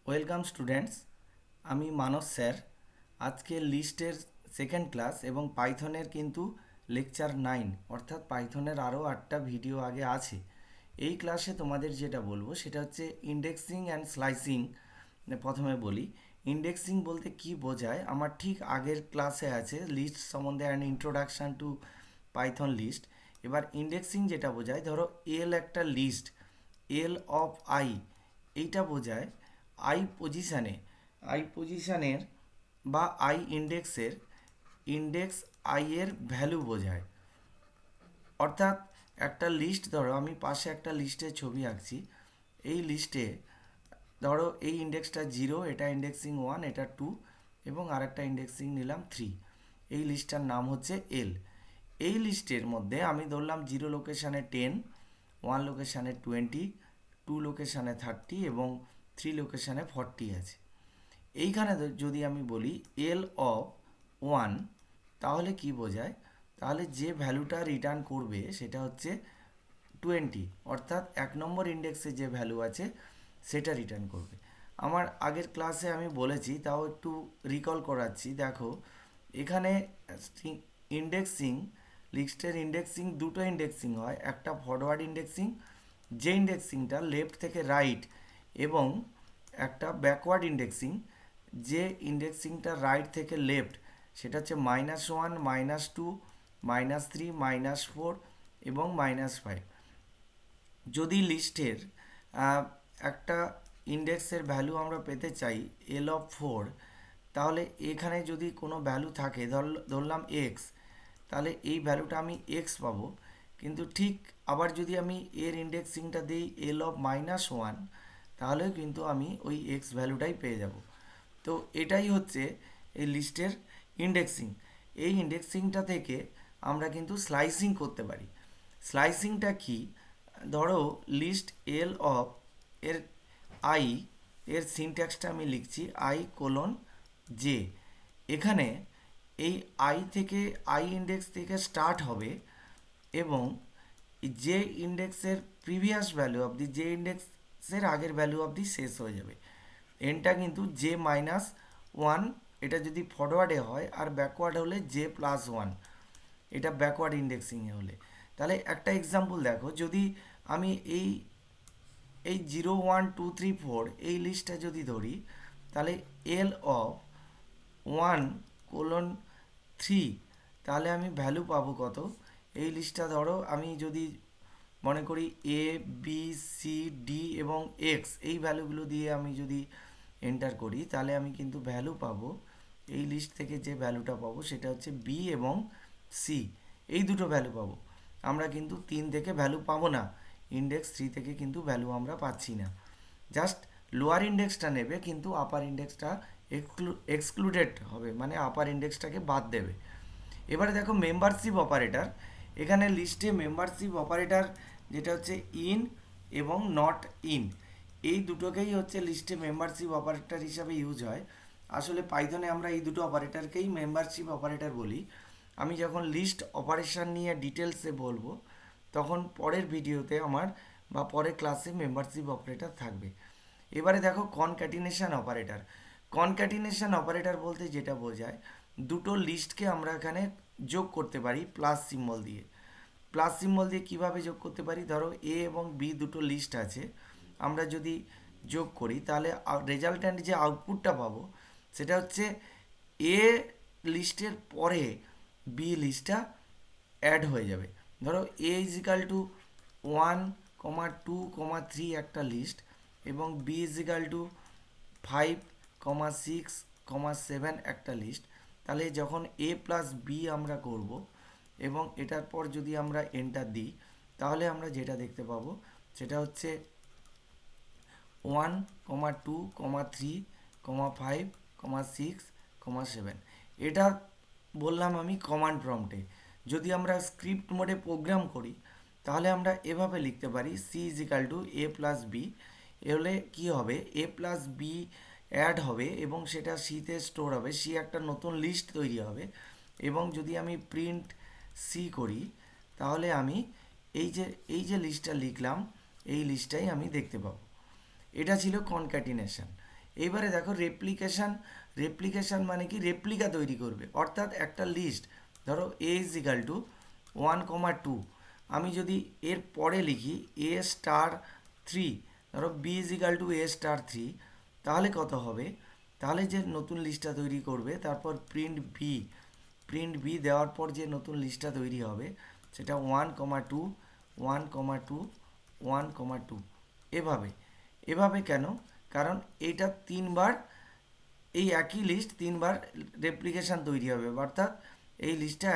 Welcome students, আমি মানস sir. আজকে লিস্টের সেকেন্ড ক্লাস এবং পাইথনের কিন্তু লেকচার 9 অর্থাৎ পাইথনের আরও 8টা ভিডিও আগে আছে। এই ক্লাসে তোমাদের যেটা বলবো সেটা হচ্ছে ইন্ডেক্সিং অ্যান্ড স্লাইসিং। প্রথমে বলি ইন্ডেক্সিং বলতে কি বোঝায়। আমার ঠিক আগের ক্লাসে আছে লিস্ট সম্বন্ধে and introduction to python list. এবার ইন্ডেক্সিং যেটা বোঝায়, ধরো এল একটা লিস্ট, এল অফ আই, এইটা বোঝায় আই পজিশানের বা আই ইন্ডেক্সের ইন্ডেক্স আই এর ভ্যালু বোঝায়। অর্থাৎ একটা লিস্ট, ধরো আমি পাশে একটা লিস্টের ছবি আঁকছি। এই লিস্টে ধরো এই ইন্ডেক্সটা 0, এটা ইন্ডেক্সিং 1, এটা 2 এবং আরেকটা ইন্ডেক্সিং নিলাম 3। এই লিস্টটার নাম হচ্ছে এল। এই লিস্টের মধ্যে আমি ধরলাম 0 লোকেশানে 10, 1 লোকেশানে 20, 2 লোকেশানে 30 এবং 3 লোকেশানে 40 আছে। এইখানে যদি আমি বলি এল অফ 1, তাহলে কি বোঝায়? তাহলে যে ভ্যালুটা রিটার্ন করবে সেটা হচ্ছে 20, অর্থাৎ 1 নম্বর ইন্ডেক্সে যে ভ্যালু আছে সেটা রিটার্ন করবে। আমার আগের ক্লাসে আমি বলেছি, তাও একটু রিকল করাচ্ছি। দেখো এখানে ইন্ডেক্সিং, লিস্টের ইন্ডেক্সিং দুটো ইন্ডেক্সিং হয়। একটা ফরওয়ার্ড ইন্ডেক্সিং, যে ইন্ডেক্সিংটা লেফট থেকে রাইট, এবং একটা ব্যাকওয়ার্ড ইন্ডেক্সিং, যে ইন্ডেক্সিংটা রাইট থেকে লেফট। সেটা হচ্ছে -1, -2, -3, -4 এবং -5। যদি লিস্টের একটা ইন্ডেক্সের ভ্যালু আমরা পেতে চাই এল অফ 4, তাহলে এখানে যদি কোনো ভ্যালু থাকে, ধরলাম এক্স, তাহলে এই ভ্যালুটা আমি এক্স পাবো। কিন্তু ঠিক আবার যদি আমি এর ইন্ডেক্সিংটা দিই এল অফ -1, তাহলেও কিন্তু আমি ওই এক্স ভ্যালুটাই পেয়ে যাব। তো এটাই হচ্ছে এই লিস্টের ইন্ডেক্সিং। এই ইন্ডেক্সিংটা থেকে আমরা কিন্তু স্লাইসিং করতে পারি। স্লাইসিংটা কি? ধরো লিস্ট এল অফ এর আই, এর সিনট্যাক্সটা আমি লিখছি I:J। এখানে এই আই থেকে, আই ইন্ডেক্স থেকে স্টার্ট হবে এবং যে ইন্ডেক্সের প্রিভিয়াস ভ্যালু অবধি, যে ইন্ডেক্সের আগের ভ্যালু অবধি শেষ হয়ে যাবে। এনটা কিন্তু J-1, এটা যদি ফরওয়ার্ডে হয়, আর ব্যাকওয়ার্ড হলে J+1, এটা ব্যাকওয়ার্ড ইন্ডেক্সিংয়ে হলে। তাহলে একটা এক্সাম্পল দেখো, যদি আমি এই এই 0, 1, 2, 3, 4 এই লিস্টটা যদি ধরি, তাহলে এল অফ 1:3, তাহলে আমি ভ্যালু পাবো কত? এই লিস্টটা ধরো আমি যদি মনে করি এ, বি, সি, ডি এবং এক্স, এই ভ্যালুগুলো দিয়ে আমি যদি এন্টার করি, তাহলে আমি কিন্তু ভ্যালু পাবো। এই লিস্ট থেকে যে ভ্যালুটা পাবো সেটা হচ্ছে বি এবং সি, এই দুটো ভ্যালু পাবো। আমরা কিন্তু 3 থেকে ভ্যালু পাবো না, ইন্ডেক্স 3 থেকে কিন্তু ভ্যালু আমরা পাচ্ছি না। জাস্ট লোয়ার ইন্ডেক্সটা নেবে, কিন্তু আপার ইন্ডেক্সটা এক্সক্লুডেড হবে, মানে আপার ইন্ডেক্সটাকে বাদ দেবে। এবারে দেখো মেম্বারশিপ অপারেটর। এখানে লিস্টে মেম্বারশিপ অপারেটর যেটা হচ্ছে ইন এবং নট ইন, এই দুটোকেই হচ্ছে লিস্টে মেম্বারশিপ অপারেটর হিসাবে ইউজ হয়। আসলে পাইথনে আমরা এই দুটো অপারেটরকেই মেম্বারশিপ অপারেটর বলি। আমি যখন লিস্ট অপারেশন নিয়ে ডিটেলসে বলবো, তখন পরের ভিডিওতে আমার বা পরের ক্লাসে মেম্বারশিপ অপারেটর থাকবে। এবারে দেখো কনক্যাটিনেশন অপারেটর। কনক্যাটিনেশন অপারেটর বলতে যেটা বোঝায়, দুটো লিস্টকে আমরা এখানে যোগ করতে পারি প্লাস সিম্বল দিয়ে। প্লাস সিম্বল দিয়ে কীভাবে যোগ করতে পারি? ধরো এ এবং বি দুটো লিস্ট আছে, আমরা যদি যোগ করি, তাহলে রেজাল্ট্যান্ট যে আউটপুটটা পাবো সেটা হচ্ছে এ লিস্টের পরে বি লিস্টটা অ্যাড হয়ে যাবে। ধরো A = 1, 2, 3 একটা লিস্ট, এবং B = 5, 6, 7 একটা লিস্ট। তাহলে যখন A+B আমরা করব এবং এটার পর যদি আমরা এন্টার দিই, তাহলে আমরা যেটা দেখতে পাবো সেটা হচ্ছে 1, 2, 3, 5, 6, 7। এটা বললাম আমি কমান্ড প্রম্পটে। যদি আমরা স্ক্রিপ্ট মোডে প্রোগ্রাম করি, তাহলে আমরা এভাবে লিখতে পারি C=A+B। এহলে কি হবে? A+B অ্যাড হবে এবং সেটা সিতে স্টোর হবে, সি একটা নতুন লিস্ট তৈরি হবে। এবং যদি আমি প্রিন্ট সি করি, তাহলে আমি এই যে লিস্টটা লিখলাম, এই লিস্টটাই আমি দেখতে পাবো। এটা ছিল কনক্যাটিনেশন। এইবারে দেখো রেপ্লিকেশন মানে কি, রেপ্লিকা তৈরি করবে, অর্থাৎ একটা লিস্ট ধরো এ ইজ ইকাল টু 1,2, আমি যদি এর পরে লিখি এ স্টার 3, ধরো B is equal to A star 3, তাহলে কত হবে? তাহলে যে নতুন লিস্টটা তৈরি করবে, তারপর প্রিন্ট বি দেওয়ার পর যে নতুন লিস্টটা তৈরি হবে সেটা 1,2, 1,2, 1,2, এভাবে কেন? কারণ এইটা তিনবার, এই একই লিস্ট তিনবার রেপ্লিকেশান তৈরি হবে, অর্থাৎ এই লিস্টটা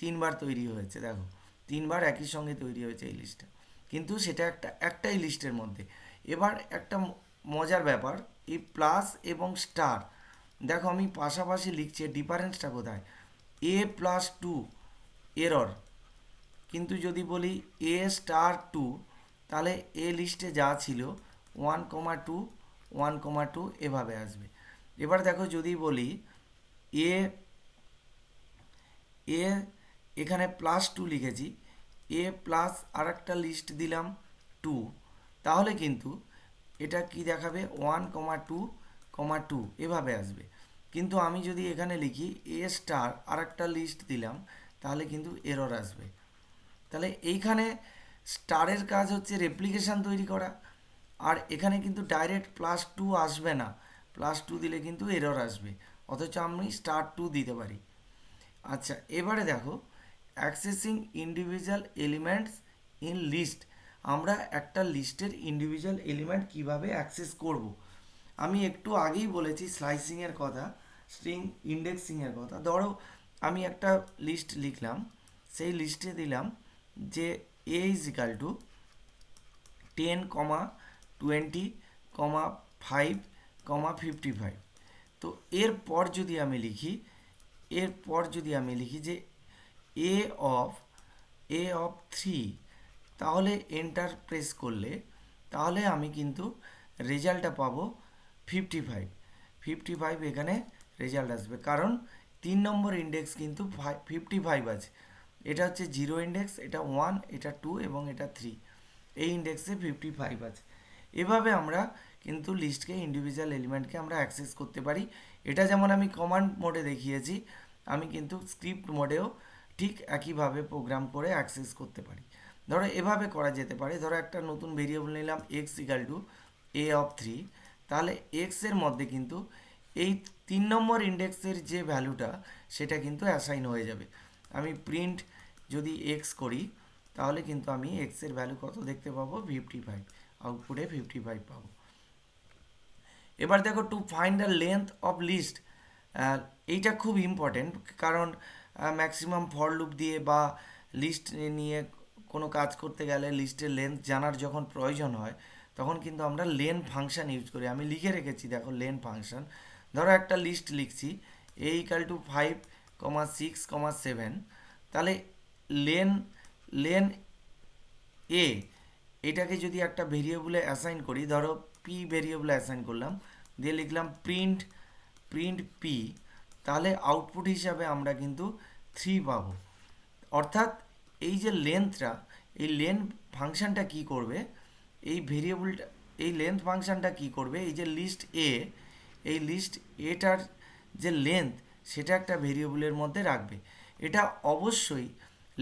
তিনবার তৈরি হয়েছে, দেখো তিনবার একই সঙ্গে তৈরি হয়েছে এই লিস্টটা, কিন্তু সেটা একটাই লিস্টের মধ্যে। এবার একটা মজার ব্যাপার, এই প্লাস এবং স্টার, দেখো আমি পাশাপাশি লিখছি, ডিফারেন্সটা কোথায়? এ প্লাস 2 এরর, কিন্তু যদি বলি এ স্টার 2, তাহলে এ লিস্টে যা ছিল 1,2, 1,2 এভাবে আসবে। এবার দেখো যদি বলি এ এ এখানে +2 লিখেছি, এ প্লাস আর একটা লিস্ট দিলাম 2, তাহলে কিন্তু এটা কি দেখাবে? 1,2,2 এভাবে আসবে। কিন্তু আমি যদি এখানে লিখি এ স্টার আর একটা লিস্ট দিলাম, তাহলে কিন্তু এরর আসবে। তাহলে এইখানে স্টারের কাজ হচ্ছে রেপ্লিকেশান তৈরি করা, আর এখানে কিন্তু ডাইরেক্ট +2 আসবে না, +2 দিলে কিন্তু এরর আসবে, অথচ আমি *2 দিতে পারি। আচ্ছা, এবারে দেখো accessing individual elements in list, আমরা একটা লিস্টের ইন্ডিভিজুয়াল এলিমেন্ট কিভাবে অ্যাক্সেস করব। আমি একটু আগেই বলেছি স্লাইসিংয়ের কথা, স্ট্রিং ইন্ডেক্সিংয়ের কথা। ধরো আমি একটা লিস্ট লিখলাম, সেই লিস্টে দিলাম যে এ ইজ ইকাল টু 10, 20, 5, 55। তো এরপর যদি আমি লিখি যে এ অফ 3, তাহলে এন্টার প্রেস করলে তাহলে আমি কিন্তু রেজাল্টটা পাবো 55 এখানে রেজাল্ট আসবে, কারণ 3 নম্বর ইন্ডেক্স কিন্তু 55 আছে। এটা হচ্ছে 0 ইন্ডেক্স, এটা 1, এটা 2 এবং এটা 3, এই ইন্ডেক্সে 55 আছে। এভাবে আমরা কিন্তু লিস্টকে, ইন্ডিভিজুয়াল এলিমেন্টকে আমরা অ্যাক্সেস করতে পারি। এটা যেমন আমি কমান্ড মোডে দেখিয়েছি, আমি কিন্তু স্ক্রিপ্ট মোডেও ঠিক একইভাবে প্রোগ্রাম করে অ্যাক্সেস করতে পারি। ধরো এভাবে করা যেতে পারে, ধরো একটা নতুন ভেরিয়েবল নিলাম x equal to A of 3, তাহলে এক্সের মধ্যে কিন্তু এই 3 নম্বর ইন্ডেক্সের যে ভ্যালুটা সেটা কিন্তু অ্যাসাইন হয়ে যাবে। আমি প্রিন্ট যদি এক্স করি, তাহলে কিন্তু আমি এক্সের ভ্যালু কত দেখতে পাবো? 55, আউটপুটে 55 পাবো। এবার দেখো to find the length of list, এইটা খুব ইম্পর্টেন্ট, কারণ ম্যাক্সিমাম ফর লুপ দিয়ে বা লিস্ট নিয়ে কোনো কাজ করতে গেলে লিস্টের লেন্থ জানার যখন প্রয়োজন হয়, তখন কিন্তু আমরা লেন ফাংশন ইউজ করি। আমি লিখে রেখেছি, দেখো লেন ফাংশন। ধরো একটা লিস্ট লিখছি এ ইকাল টু 5, 6, 7, তাহলে লেন লেন এ এটাকে যদি একটা ভেরিয়েবলে অ্যাসাইন করি, ধরো পি ভেরিয়েবলে অ্যাসাইন করলাম, দিয়ে লিখলাম প্রিন্ট পি, তাহলে আউটপুট হিসাবে আমরা কিন্তু 3 পাবো। অর্থাৎ এই যে লেন্থটা, এই লেন্থ ফাংশনটা কি করবে, এই ভেরিয়েবলটা, এই লেন্থ ফাংশনটা কি করবে, এই যে লিস্ট এ, এই লিস্ট এটার যে লেন্থ সেটা একটা ভেরিয়েবলের মধ্যে রাখবে। এটা অবশ্যই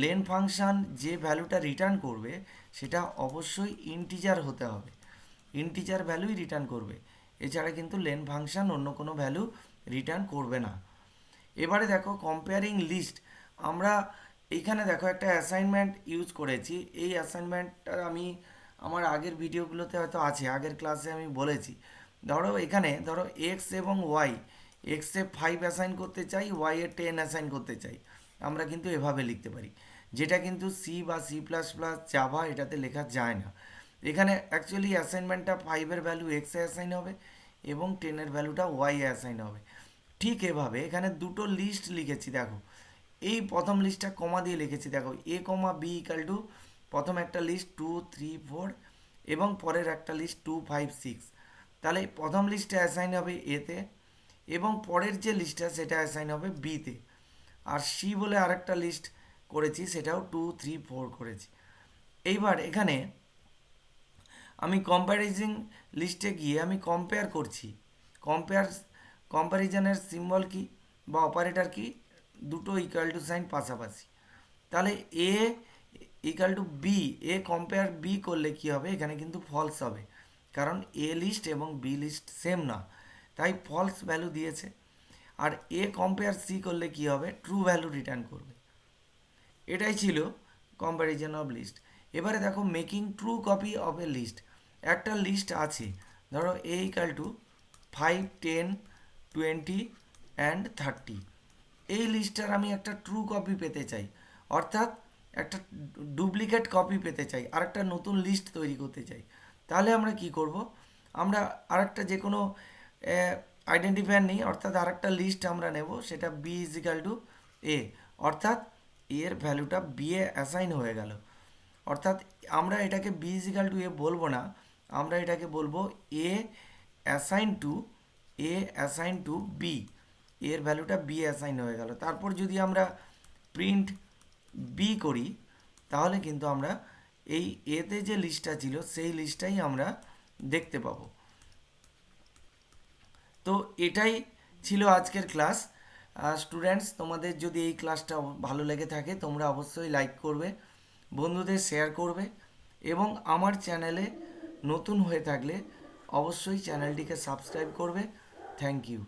লেন ফাংশন যে ভ্যালুটা রিটার্ন করবে সেটা অবশ্যই ইন্টিজার হতে হবে, ইন্টিজার ভ্যালুই রিটার্ন করবে, এছাড়া কিন্তু লেন ফাংশন অন্য কোনো ভ্যালু রিটার্ন করবে না। এবারে দেখো কম্পেয়ারিং লিস্ট, আমরা এইখানে দেখো একটা অ্যাসাইনমেন্ট ইউজ করেছি। এই অ্যাসাইনমেন্টটা আমি আমার আগের ভিডিওগুলোতে হয়তো আছে, আগের ক্লাসে আমি বলেছি। ধরো এখানে ধরো এক্স এবং ওয়াই, এক্সে 5 অ্যাসাইন করতে চাই, ওয়াই এ 10 অ্যাসাইন করতে চাই, আমরা কিন্তু এভাবে লিখতে পারি, যেটা কিন্তু সি বা C++, জাভা এটাতে লেখা যায় না। এখানে অ্যাকচুয়ালি অ্যাসাইনমেন্টটা 5-এর ভ্যালু এক্সে অ্যাসাইন হবে এবং 10-এর ভ্যালুটা ওয়াই এ অ্যাসাইন হবে। ঠিক এভাবে এখানে দুটো লিস্ট লিখেছি, দেখো এই প্রথম লিস্টটা কমা দিয়ে লিখেছি, দেখো এ কমা বি ইকাল টু প্রথম একটা লিস্ট 2, 3, 4 এবং পরের একটা লিস্ট 2, 5, 6, তাহলে প্রথম লিস্টে অ্যাসাইন হবে এতে এবং পরের যে লিস্টটা সেটা অ্যাসাইন হবে বিতে। আর সি বলে আরেকটা লিস্ট করেছি, সেটাও 2, 3, 4 করেছি। এইবার এখানে আমি কম্প্যারিজিং লিস্টে গিয়ে আমি কম্পেয়ার করছি কম্পেয়ার কম্প্যারিজনের সিম্বল কি বা অপারেটর কি, দুটো ইকুয়াল টু সাইন পাশাপাশি। তাহলে A equal to B, A compare B করলে কি হবে, এখানে কিন্তু ফলস হবে, কারণ এ লিস্ট এবং বি লিস্ট সেম না, তাই ফলস ভ্যালু দিয়েছে। আর এ কম্পেয়ার সি করলে কি হবে, ট্রু ভ্যালু রিটার্ন করবে। এটাই ছিল কম্প্যারিজন অফ লিস্ট। এবারে দেখো making true copy of a list. একটা লিস্ট আছে, ধরো এ ইকাল টু 5, 10, 20 অ্যান্ড 30। এই লিস্টটার আমি একটা ট্রু কপি পেতে চাই, অর্থাৎ একটা ডুপ্লিকেট কপি পেতে চাই, আরেকটা নতুন লিস্ট তৈরি করতে চাই। তাহলে আমরা কি করব, আমরা আরেকটা যে কোনো আইডেন্টিফায়ার নিই, অর্থাৎ আরেকটা লিস্ট আমরা নেব, সেটা বি ইজ ইকাল টু এ, অর্থাৎ এর ভ্যালুটা বি এ অ্যাসাইন হয়ে গেল। অর্থাৎ আমরা এটাকে B is equal to A বলবো না, আমরা এটাকে বলবো A assign to, A assign to B, এর ভ্যালুটা বি অ্যাসাইন হয়ে গেল। তারপর যদি আমরা প্রিন্ট বি করি, তাহলে কিন্তু আমরা এই এতে যে লিস্টটা ছিল সেই লিস্টটাই আমরা দেখতে পাবো। তো এটাই ছিল আজকের ক্লাস। স্টুডেন্টস, তোমাদের যদি এই ক্লাসটা ভালো লেগে থাকে তোমরা অবশ্যই লাইক করবে, বন্ধুদের শেয়ার করবে, এবং আমার চ্যানেলে নতুন হয়ে থাকলে অবশ্যই চ্যানেলটিকে সাবস্ক্রাইব করবে। Thank you.